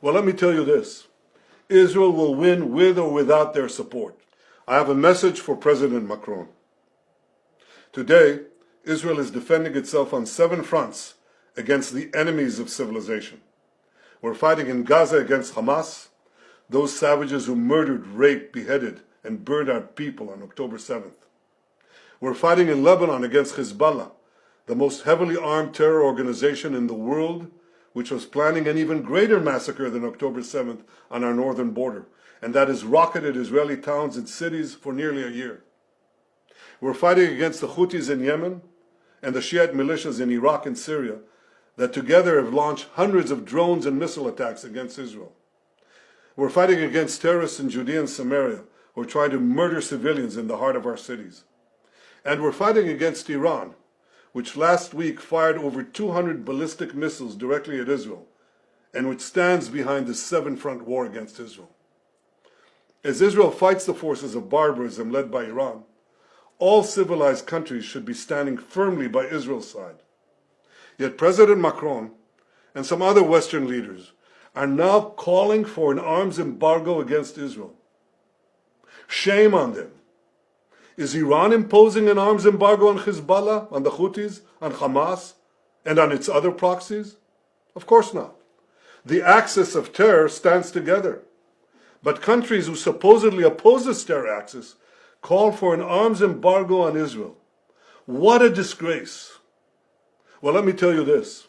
Well, let me tell you this. Israel will win with or without their support. I have a message for President Macron. Today, Israel is defending itself on 7 fronts against the enemies of civilization. We're fighting in Gaza against Hamas, those savages who murdered, raped, beheaded, and burned our people on October 7th. We're fighting in Lebanon against Hezbollah, the most heavily armed terror organization in the world, which was planning an even greater massacre than October 7th on our northern border, and that has rocketed Israeli towns and cities for nearly a year. We're fighting against the Houthis in Yemen and the Shiite militias in Iraq and Syria that together have launched hundreds of drones and missile attacks against Israel. We're fighting against terrorists in Judea and Samaria who are trying to murder civilians in the heart of our cities. And we're fighting against Iran, which last week fired over 200 ballistic missiles directly at Israel, and which stands behind the 7-front war against Israel. As Israel fights the forces of barbarism led by Iran, all civilized countries should be standing firmly by Israel's side. Yet President Macron and some other Western leaders are now calling for an arms embargo against Israel. Shame on them. Is Iran imposing an arms embargo on Hezbollah, on the Houthis, on Hamas, and on its other proxies? Of course not. The axis of terror stands together. But countries who supposedly oppose this terror axis call for an arms embargo on Israel. What a disgrace. Well, let me tell you this.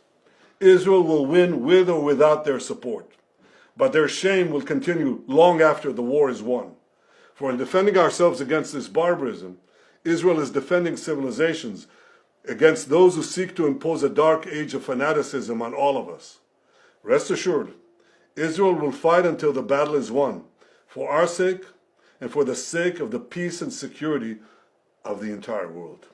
Israel will win with or without their support. But their shame will continue long after the war is won. For in defending ourselves against this barbarism, Israel is defending civilizations against those who seek to impose a dark age of fanaticism on all of us. Rest assured, Israel will fight until the battle is won, for our sake and for the sake of the peace and security of the entire world.